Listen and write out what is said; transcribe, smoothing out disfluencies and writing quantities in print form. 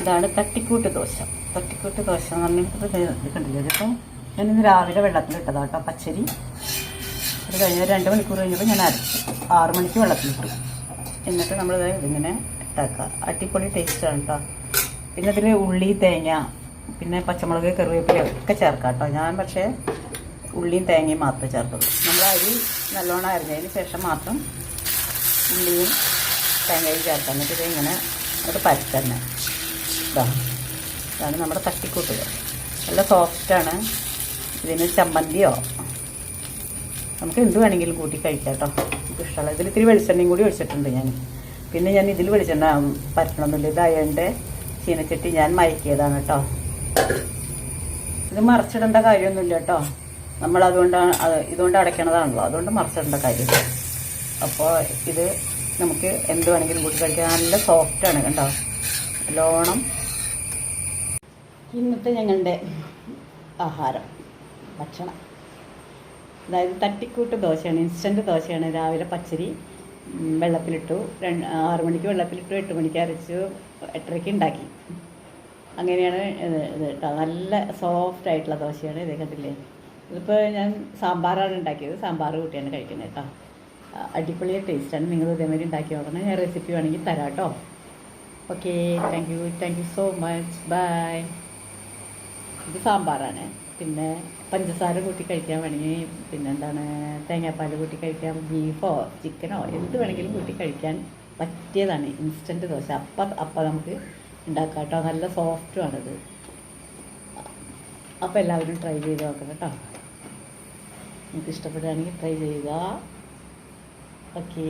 ഇതാണ് തട്ടിക്കൂട്ട് ദോശ. തട്ടിക്കൂട്ട് ദോശ എന്ന് പറഞ്ഞിട്ട് ഇത് കണ്ടില്ലേ? ഇതിപ്പോൾ ഞാനിന്ന് രാവിലെ വെള്ളത്തിലിട്ടതാണ് കേട്ടോ പച്ചരി. അത് കഴിഞ്ഞ് 2 മണിക്കൂർ കഴിഞ്ഞപ്പോൾ ഞാൻ അരച്ചു 6 മണിക്ക് വെള്ളത്തിലിട്ടു. എന്നിട്ട് നമ്മൾ ഇതിങ്ങനെ ഇട്ടാക്കുക. അടിപൊളി ടേസ്റ്റാണ് കേട്ടോ. പിന്നെ ഇതിൽ ഉള്ളി, തേങ്ങ, പിന്നെ പച്ചമുളക്, കറിവേപ്പില ഒക്കെ ചേർക്കാം കേട്ടോ. ഞാൻ പക്ഷേ ഉള്ളിയും തേങ്ങയും മാത്രമേ ചേർക്കുള്ളൂ. നമ്മൾ അരി നല്ലോണം അരിഞ്ഞതിന് ശേഷം മാത്രം ഉള്ളിയും തേങ്ങയും ചേർക്കാം. എന്നിട്ട് ഇതിങ്ങനെ അത് പരത്തന്നെ. ഇതാണ് നമ്മുടെ തട്ടിക്കൂട്ട്. നല്ല സോഫ്റ്റാണ്. ഇതിന് ചമ്മന്തിയോ നമുക്ക് എന്ത് വേണമെങ്കിലും കൂട്ടി കഴിക്കാം കേട്ടോ. നമുക്ക് ഇഷ്ടമുള്ള. ഇതിൽ ഇത്തിരി വെളിച്ചെണ്ണയും കൂടി ഒഴിച്ചിട്ടുണ്ട് ഞാൻ. പിന്നെ ഞാൻ ഇതിൽ വെളിച്ചെണ്ണ പരത്തണമെന്നില്ല. ഇതായതിൻ്റെ ചീനച്ചട്ടി ഞാൻ മയക്കിയതാണ് കേട്ടോ. ഇത് മറിച്ചിടേണ്ട കാര്യമൊന്നുമില്ല കേട്ടോ. നമ്മളതുകൊണ്ടാണ് ഇതുകൊണ്ട് അടയ്ക്കണതാണല്ലോ, അതുകൊണ്ട് മറിച്ചിടേണ്ട കാര്യമില്ല. അപ്പോൾ ഇത് നമുക്ക് എന്ത് വേണമെങ്കിലും കൂട്ടി കഴിക്കാം. നല്ല സോഫ്റ്റാണ് കേട്ടോ, നല്ലോണം. ഇന്നത്തെ ഞങ്ങളുടെ ആഹാരം, ഭക്ഷണം, അതായത് തട്ടിക്കൂട്ട് ദോശയാണ്, ഇൻസ്റ്റൻറ്റ് ദോശയാണ്. രാവിലെ പച്ചരി വെള്ളത്തിലിട്ടു, 6 മണിക്ക് വെള്ളത്തിലിട്ടു, 8 മണിക്ക് അരച്ചു, 8:30 ഉണ്ടാക്കി. അങ്ങനെയാണ് ഇത് കേട്ടോ. നല്ല സോഫ്റ്റ് ആയിട്ടുള്ള ദോശയാണ്. ഇതേ കണ്ടില്ലേ? ഇതിപ്പോൾ ഞാൻ സാമ്പാറാണ് ഉണ്ടാക്കിയത്. സാമ്പാർ കൂട്ടിയാണ് കഴിക്കുന്നത് കേട്ടോ. അടിപൊളി ടേസ്റ്റാണ്. നിങ്ങൾ ഇതേമാതിരി ഉണ്ടാക്കി നോക്കണം. ഞാൻ റെസിപ്പി വേണമെങ്കിൽ തരാം കേട്ടോ. Okay, thank you so much. Bye. ഇത് സാമ്പാറാണ്. പിന്നെ പഞ്ചസാര കൂട്ടി കഴിക്കാൻ വേണമെങ്കിൽ, പിന്നെന്താണ്, തേങ്ങാപ്പാൽ കൂട്ടി കഴിക്കാം, ബീഫോ ചിക്കനോ എന്ത് വേണമെങ്കിലും കൂട്ടി കഴിക്കാൻ പറ്റിയതാണ് ഇൻസ്റ്റൻറ്റ് ദോശ. അപ്പം നമുക്ക് ഉണ്ടാക്കാം കേട്ടോ. നല്ല സോഫ്റ്റുമാണിത്. അപ്പോൾ എല്ലാവരും ട്രൈ ചെയ്ത് നോക്കണം കേട്ടോ. നിങ്ങൾക്ക് ഇഷ്ടപ്പെടുകയാണെങ്കിൽ ട്രൈ ചെയ്യുക. ഓക്കേ.